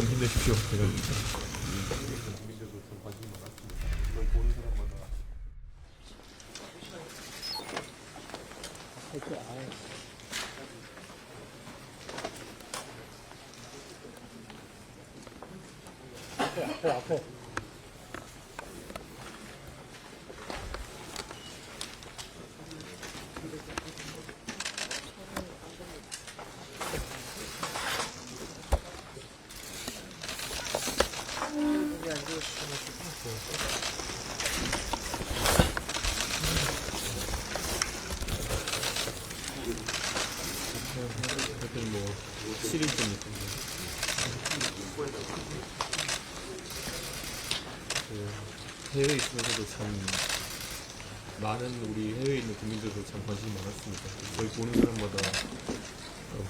좀 힘내십시오. 제가 하여튼 뭐 7일째니까 해외에 있으면서도 참 많은 우리 해외에 있는 국민들도 참 관심이 많았습니다. 저희 보는 사람마다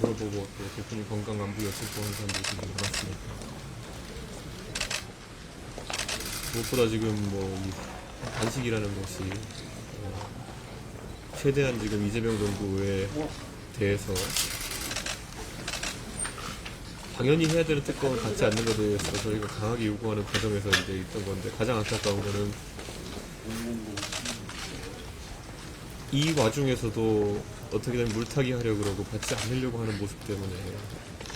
물어보고 또 대표님 건강 안부 여쭤보는 사람들이 굉장히 많았습니다. 무엇보다 지금 뭐 이 단식이라는 것이 최대한 지금 이재명 정부에 대해서 당연히 해야 되는 특검을 받지 않는 것에 대해서 저희가 강하게 요구하는 과정에서 이제 있던 건데, 가장 안타까운 거는 이 와중에서도 어떻게든 물타기 하려고 그러고 받지 않으려고 하는 모습 때문에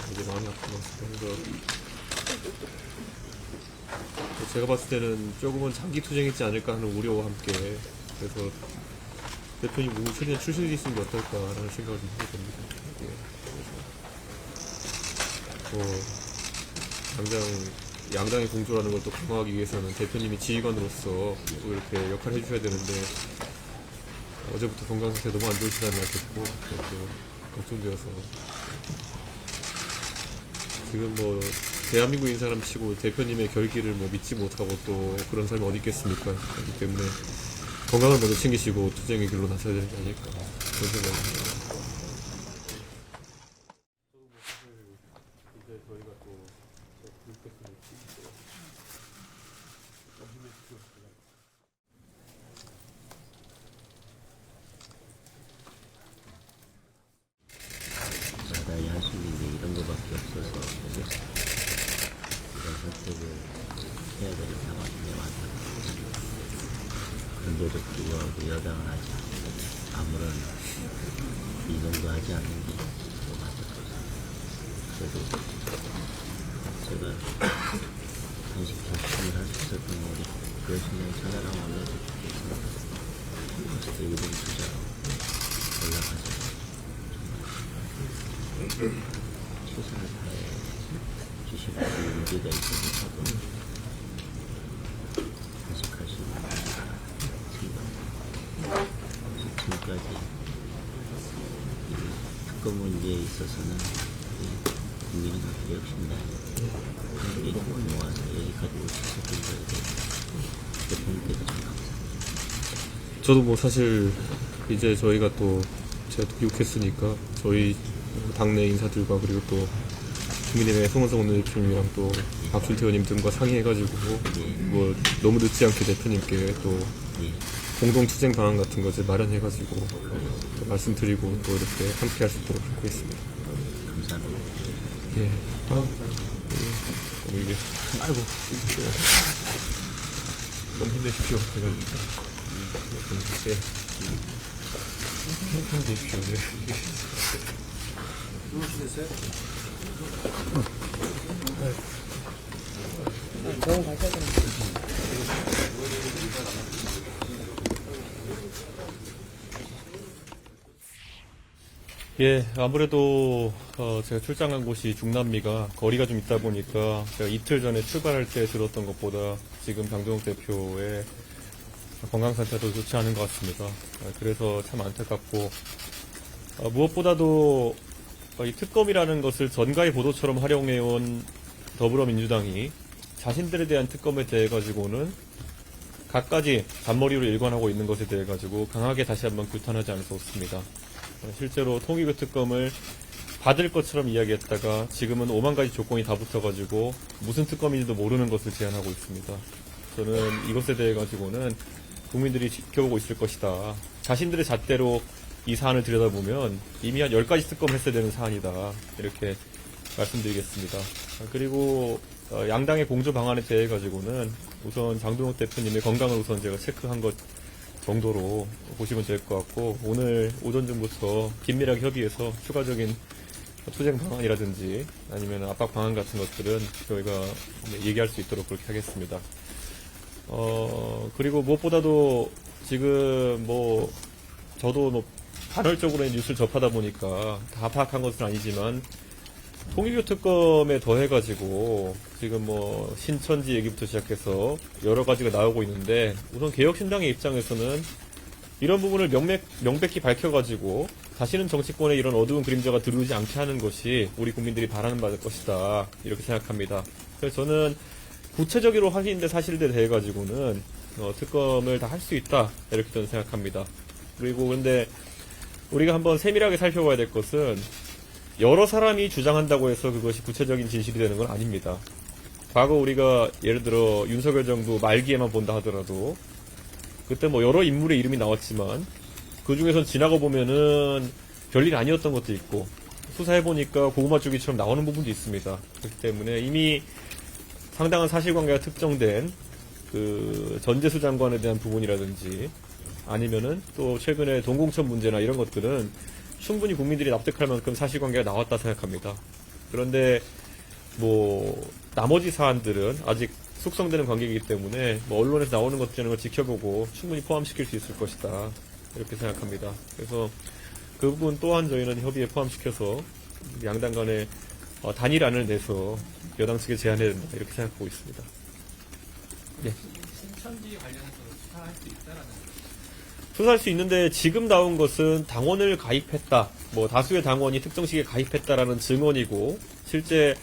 되게 마음이 아픈 것 같습니다. 그래서 제가 봤을 때는 조금은 장기 투쟁이지 않을까 하는 우려와 함께, 그래서 대표님 뭐 최대한 출실이 있으면 어떨까라는 생각을 좀 하게 됩니다. 당장 양당의 공조라는 걸 또 강화하기 위해서는 대표님이 지휘관으로서 또 이렇게 역할을 해주셔야 되는데, 어제부터 건강 상태 너무 안 좋으시다는 말 듣고 또 걱정되어서, 지금 뭐 대한민국인 사람 치고 대표님의 결기를 뭐 믿지 못하고 또 그런 사람이 어디 있겠습니까? 그렇기 때문에 건강을 먼저 챙기시고 투쟁의 길로 나서야 되는 게 아닐까 그런 생각입니다. 이제 저희가 또 나이 할 수 있는 게 이런 거밖에 없어서 이런 선택을 해야 되는 상황이 많다. 그런데도 불구하고 여당은 아직 아무런 이동도 하지 않는 게 더 맞았어서, 그래도 제가 단식 결심을 할 수 있었던 건 우리 그것이면 천하랑 원내대표께서 벌써 이름 투자로 올라가서 최선을 다해 주시고 문제가 있어서 저도 단식할 수 있는 생각. 지금까지 이 특검 문제에 있어서는 국민의 역시나 함께 힘을 모아서 여기까지 올 수 있었던 거에 대해서 대표님께서 좀 감사합니다. 저도 뭐 사실 이제 저희가 또 제가 또 귀국했으니까 저희 당내 인사들과 그리고 또 국민의힘의 송원석 원내대표님이랑 또 박준태 의원님 등과 상의해가지고 뭐 너무 늦지 않게 대표님께 또 공동 투쟁 방안 같은 거 이제 마련해가지고 또 말씀드리고 또 이렇게 함께 할 수 있도록 하겠습니다. 감사합니다. 예. 이게 아이고 너무 힘내십시오. 제가 예. 힘내십시오. 네. 누구시겠어요? 예, 아무래도 제가 출장한 곳이 중남미가 거리가 좀 있다 보니까 제가 이틀 전에 출발할 때 들었던 것보다 지금 강동욱 대표의 건강 상태가 더 좋지 않은 것 같습니다. 그래서 참 안타깝고, 무엇보다도 이 특검이라는 것을 전가의 보도처럼 활용해온 더불어민주당이 자신들에 대한 특검에 대해 가지고는 갖가지 잔머리로 일관하고 있는 것에 대해 가지고 강하게 다시 한번 규탄하지 않을 수 없습니다. 실제로 통일교 특검을 받을 것처럼 이야기했다가 지금은 5만 가지 조건이 다 붙어가지고 무슨 특검인지도 모르는 것을 제안하고 있습니다. 저는 이것에 대해 가지고는 국민들이 지켜보고 있을 것이다. 자신들의 잣대로 이 사안을 들여다보면 이미 한 10가지 특검을 했어야 되는 사안이다. 이렇게 말씀드리겠습니다. 그리고 양당의 공조 방안에 대해 가지고는 우선 장동혁 대표님의 건강을 우선 제가 체크한 것 정도로 보시면 될 것 같고, 오늘 오전쯤부터 긴밀하게 협의해서 추가적인 투쟁 방안이라든지 아니면 압박 방안 같은 것들은 저희가 얘기할 수 있도록 그렇게 하겠습니다. 그리고 무엇보다도 지금 저도 간헐적으로 뉴스를 접하다 보니까 다 파악한 것은 아니지만, 통일교 특검에 더해가지고 지금 신천지 얘기부터 시작해서 여러 가지가 나오고 있는데, 우선 개혁신당의 입장에서는 이런 부분을 명백히 밝혀가지고 다시는 정치권에 이런 어두운 그림자가 들어오지 않게 하는 것이 우리 국민들이 바라는 바일 것이다, 이렇게 생각합니다. 그래서 저는 구체적으로 확인된 사실들에 대해 가지고는 특검을 다 할 수 있다, 이렇게 저는 생각합니다. 그리고 근데 우리가 한번 세밀하게 살펴봐야 될 것은, 여러 사람이 주장한다고 해서 그것이 구체적인 진실이 되는 건 아닙니다. 과거 우리가 예를 들어 윤석열 정부 말기에만 본다 하더라도 그때 여러 인물의 이름이 나왔지만 그 중에서 지나가 보면은 별일 아니었던 것도 있고, 수사해보니까 고구마 쪼기처럼 나오는 부분도 있습니다. 그렇기 때문에 이미 상당한 사실관계가 특정된 그 전재수 장관에 대한 부분이라든지 아니면은 또 최근에 동공천 문제나 이런 것들은 충분히 국민들이 납득할 만큼 사실관계가 나왔다 생각합니다. 그런데 나머지 사안들은 아직 숙성되는 관계이기 때문에 언론에서 나오는 것들이라는 걸 지켜보고 충분히 포함시킬 수 있을 것이다, 이렇게 생각합니다. 그래서 그 부분 또한 저희는 협의에 포함시켜서 양당 간에 단일안을 내서 여당 측에 제안해야 된다, 이렇게 생각하고 있습니다. 네. 신천지 관련해서 수사할 수 있다라는. 수사할 수 있는데, 지금 나온 것은 당원을 가입했다, 다수의 당원이 특정 시기에 가입했다라는 증언이고, 실제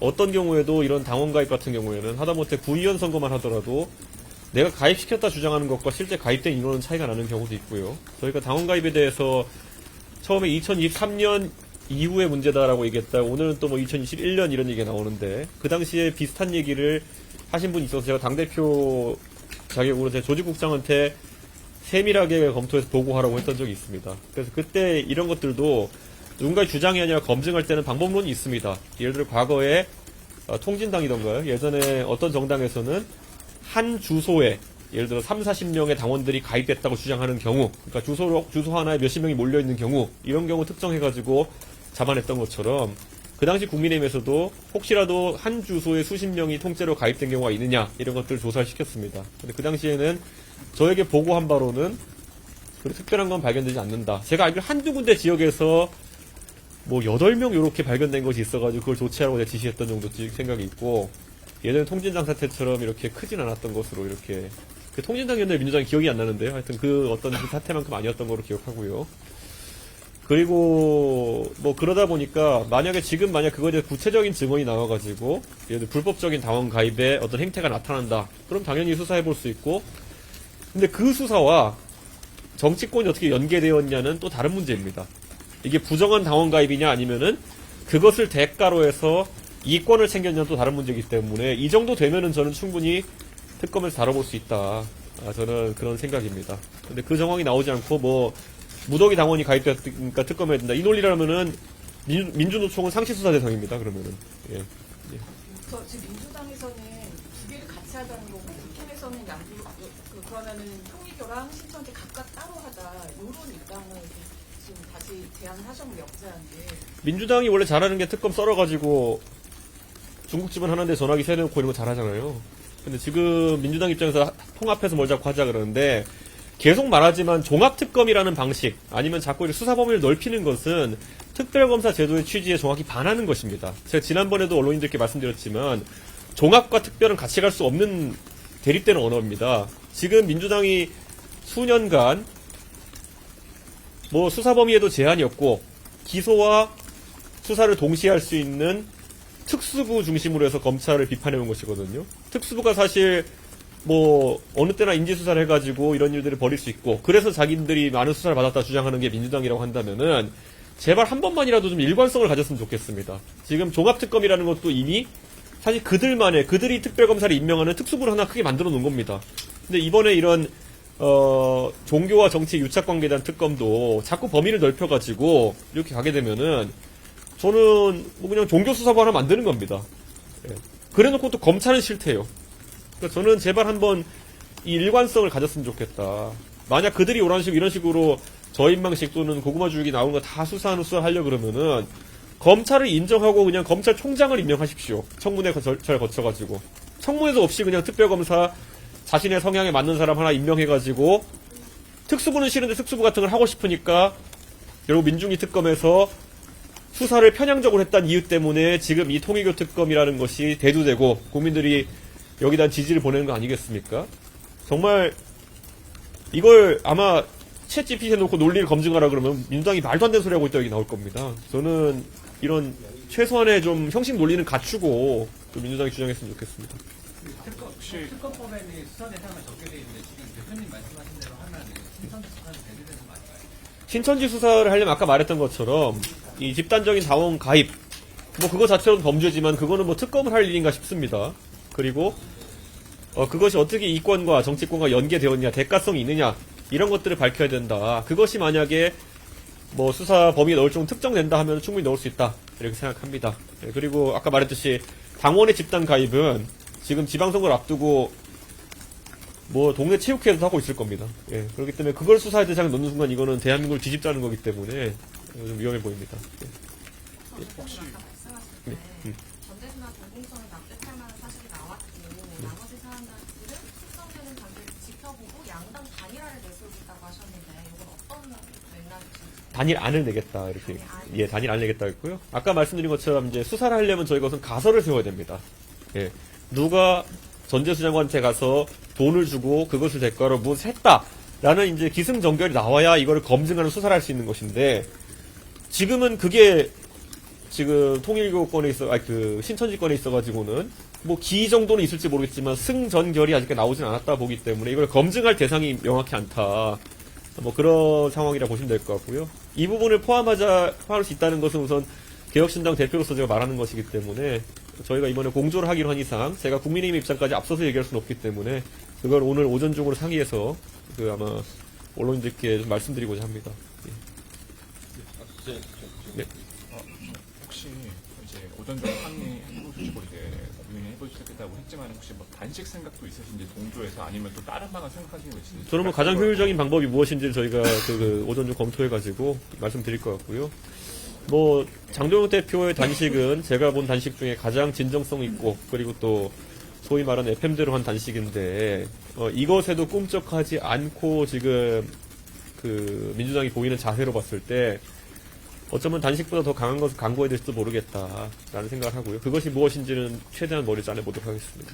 어떤 경우에도 이런 당원 가입 같은 경우에는 하다못해 구의원 선거만 하더라도 내가 가입시켰다 주장하는 것과 실제 가입된 인원은 차이가 나는 경우도 있고요. 저희가 당원 가입에 대해서 처음에 2023년 이후의 문제다라고 얘기했다, 오늘은 또 2021년 이런 얘기가 나오는데, 그 당시에 비슷한 얘기를 하신 분이 있어서 제가 당대표 자격으로 제 조직국장한테 세밀하게 검토해서 보고하라고 했던 적이 있습니다. 그래서 그때 이런 것들도 누군가의 주장이 아니라 검증할 때는 방법론이 있습니다. 예를 들어 과거에 통진당이던가요? 예전에 어떤 정당에서는 한 주소에 예를 들어 30-40명의 당원들이 가입됐다고 주장하는 경우, 그러니까 주소 하나에 몇십 명이 몰려있는 경우, 이런 경우 특정해가지고 잡아냈던 것처럼 그 당시 국민의힘에서도 혹시라도 한 주소에 수십 명이 통째로 가입된 경우가 있느냐, 이런 것들을 조사를 시켰습니다. 근데 그 당시에는 저에게 보고한 바로는 특별한 건 발견되지 않는다. 제가 알기로 한두 군데 지역에서 8명 요렇게 발견된 것이 있어가지고 그걸 조치하라고 제가 지시했던 정도 생각이 있고, 예전에 통진당 사태처럼 이렇게 크진 않았던 것으로, 이렇게 통진당 연대 민주당이 기억이 안 나는데요. 하여튼 그 어떤 그 사태만큼 아니었던 거로 기억하고요. 그리고 그러다 보니까 만약 그거에 대해 구체적인 증언이 나와가지고 예를 들어 불법적인 당원 가입에 어떤 행태가 나타난다, 그럼 당연히 수사해 볼 수 있고, 근데 그 수사와 정치권이 어떻게 연계되었냐는 또 다른 문제입니다. 이게 부정한 당원 가입이냐 아니면은 그것을 대가로 해서 이권을 챙겼냐는 또 다른 문제이기 때문에, 이 정도 되면은 저는 충분히 특검에서 다뤄볼 수 있다, 저는 그런 생각입니다. 근데 그 정황이 나오지 않고 무더기 당원이 가입됐으니까 특검해야 된다, 이 논리라면은 민주노총은 상시수사 대상입니다. 그러면은 지금 민주당에서는 두 개를 같이 하자는 거고, 국힘에서는 그러면은 통일교랑 신천지 각각 따로 하자, 이런 입장을 지금 다시 제안을 하셨는데 없자는데. 민주당이 원래 잘하는 게 특검 썰어가지고 중국집은 하는데 전화기 세놓고 이런 거 잘하잖아요. 근데 지금 민주당 입장에서 통합해서 뭘 자꾸 하자 그러는데, 계속 말하지만 종합특검이라는 방식, 아니면 자꾸 수사 범위를 넓히는 것은 특별검사 제도의 취지에 정확히 반하는 것입니다. 제가 지난번에도 언론인들께 말씀드렸지만, 종합과 특별은 같이 갈 수 없는 대립되는 언어입니다. 지금 민주당이 수년간 수사 범위에도 제한이 없고 기소와 수사를 동시에 할 수 있는 특수부 중심으로 해서 검찰을 비판해온 것이거든요. 특수부가 사실 어느 때나 인지수사를 해가지고 이런 일들을 벌일 수 있고, 그래서 자기들이 많은 수사를 받았다 주장하는 게 민주당이라고 한다면은 제발 한 번만이라도 좀 일관성을 가졌으면 좋겠습니다. 지금 종합특검이라는 것도 이미 사실 그들이 특별검사를 임명하는 특수부를 하나 크게 만들어 놓은 겁니다. 근데 이번에 이런 종교와 정치의 유착관계에 대한 특검도 자꾸 범위를 넓혀가지고 이렇게 가게 되면은 저는 뭐 그냥 종교수사부 하나 만드는 겁니다. 예. 그래놓고 또 검찰은 싫대요. 그러니까 저는 제발 한번 이 일관성을 가졌으면 좋겠다. 만약 그들이 이런 식으로 저인망식 또는 고구마 주육이 나오는 거 다 수사하려고 그러면은 검찰을 인정하고 그냥 검찰총장을 임명하십시오. 청문회 잘 거쳐가지고. 청문회도 없이 그냥 특별검사 자신의 성향에 맞는 사람 하나 임명해가지고 특수부는 싫은데 특수부 같은 걸 하고 싶으니까 결국 민중이 특검에서 수사를 편향적으로 했다는 이유 때문에 지금 이 통일교 특검이라는 것이 대두되고 국민들이 여기다 지지를 보내는 거 아니겠습니까? 정말 이걸 아마 챗 GPT에 놓고 논리를 검증하라 그러면 민주당이 말도 안 되는 소리 하고 있다 여기 나올 겁니다. 저는 이런 최소한의 좀 형식 논리는 갖추고 좀 민주당이 주장했으면 좋겠습니다. 특검법에는 수사 대상을 적게 돼 있는데 지금 대표님 말씀하신 대로 하면은 신천지 수사는 대두되는 거 아닌가요? 신천지 수사를 하려면 아까 말했던 것처럼 이 집단적인 자원 가입 뭐 그거 자체로는 범죄지만 그거는 뭐 특검을 할 일인가 싶습니다. 그리고 그것이 어떻게 이권과 정치권과 연계되었냐, 대가성이 있느냐 이런 것들을 밝혀야 된다. 그것이 만약에 뭐 수사 범위에 넣을 정도 특정된다 하면 충분히 넣을 수 있다 이렇게 생각합니다. 예, 그리고 아까 말했듯이 당원의 집단 가입은 지금 지방선거를 앞두고 뭐 동네 체육회에도 하고 있을 겁니다. 예, 그렇기 때문에 그걸 수사의 대상에 넣는 순간 이거는 대한민국을 뒤집자는 거기 때문에 좀 위험해 보입니다. 예. 혹시 아까 말씀하실 때 전대수나 공공성을 납득할 만한 사실이 나왔고 나머지 사람들은 특정되는 단계를 지켜보고 양당 단일화를 내세우겠다고 하셨는데 이건 어떤 맥락이신지? 단일안을 내겠다 이렇게 예 단일안을 내겠다 했고요. 아까 말씀드린 것처럼 이제 수사를 하려면 저희가 우선 가설을 세워야 됩니다. 예, 누가 전재수 장관한테 가서 돈을 주고 그것을 대가로 무엇을 했다라는 이제 기승전결이 나와야 이거를 검증하는 수사를 할 수 있는 것인데 지금은 그게 지금 통일교권에 신천지권에 있어가지고는 뭐 기 정도는 있을지 모르겠지만 승전결이 아직까지 나오진 않았다 보기 때문에 이걸 검증할 대상이 명확히 않다. 뭐 그런 상황이라 보시면 될 것 같고요. 이 부분을 포함할 수 있다는 것은 우선 개혁신당 대표로서 제가 말하는 것이기 때문에 저희가 이번에 공조를 하기로 한 이상 제가 국민의힘 입장까지 앞서서 얘기할 수는 없기 때문에 그걸 오늘 오전 중으로 상의해서 아마 언론인들께 좀 말씀드리고자 합니다. 예. 네. 혹시 이제 오전적으로 상의해보시고 이제 고민해보시겠다고 했지만 혹시 뭐 단식 생각도 있으신지 동조해서 아니면 또 다른 방안 생각하시는 거 있으신지? 저는 뭐 가장 효율적인 방법이 무엇인지를 저희가 오전 중 검토해가지고 말씀드릴 것 같고요. 뭐 장동영 대표의 단식은 제가 본 단식 중에 가장 진정성 있고 그리고 또 소위 말하는 FM대로 한 단식인데 이것에도 꿈쩍하지 않고 지금 민주당이 보이는 자세로 봤을 때 어쩌면 단식보다 더 강한 것을 강구해야 될지도 모르겠다라는 생각을 하고요. 그것이 무엇인지는 최대한 머리 짜내보도록 하겠습니다.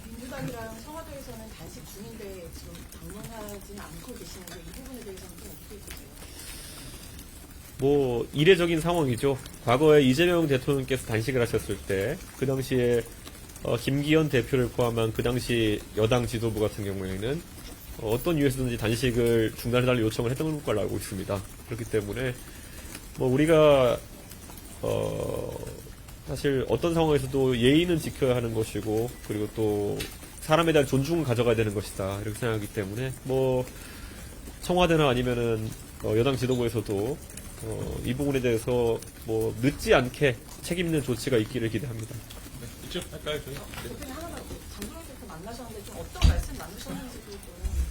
민주당이랑 청와대에서는 단식 중인데 지금 방문하지는 않고 계시는데 이 부분에 대해서는 좀 어떻게 보세요? 뭐 이례적인 상황이죠. 과거에 이재명 대통령께서 단식을 하셨을 때 그 당시에 김기현 대표를 포함한 그 당시 여당 지도부 같은 경우에는 어떤 이유에서든지 단식을 중단해달라는 요청을 했던 걸로 알고 있습니다. 그렇기 때문에 뭐 우리가 사실 어떤 상황에서도 예의는 지켜야 하는 것이고 그리고 또 사람에 대한 존중을 가져가야 되는 것이다 이렇게 생각하기 때문에 뭐 청와대나 아니면은 여당 지도부에서도 이 부분에 대해서 뭐 늦지 않게 책임 있는 조치가 있기를 기대합니다. 이쪽 할까요, 저희? 대표님 하나만 장동영 대표 만나셨는데 좀 어떤 말씀 나누셨는지도 좀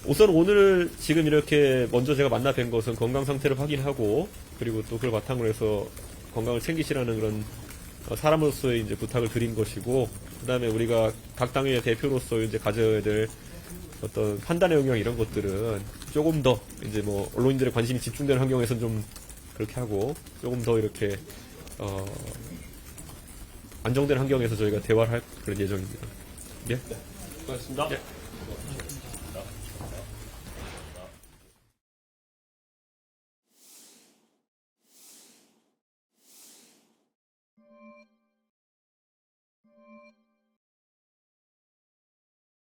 우선 오늘 지금 이렇게 먼저 제가 만나 뵌 것은 건강 상태를 확인하고 그리고 또 그걸 바탕으로 해서 건강을 챙기시라는 그런 사람으로서의 이제 부탁을 드린 것이고 그다음에 우리가 각 당의 대표로서 이제 가져야 될 어떤 판단의 영역 이런 것들은 조금 더 이제 뭐 언론인들의 관심이 집중되는 환경에서는 좀 그렇게 하고 조금 더 이렇게 안정된 환경에서 저희가 대화를 할 그런 예정입니다. 예? 고맙습니다. 예.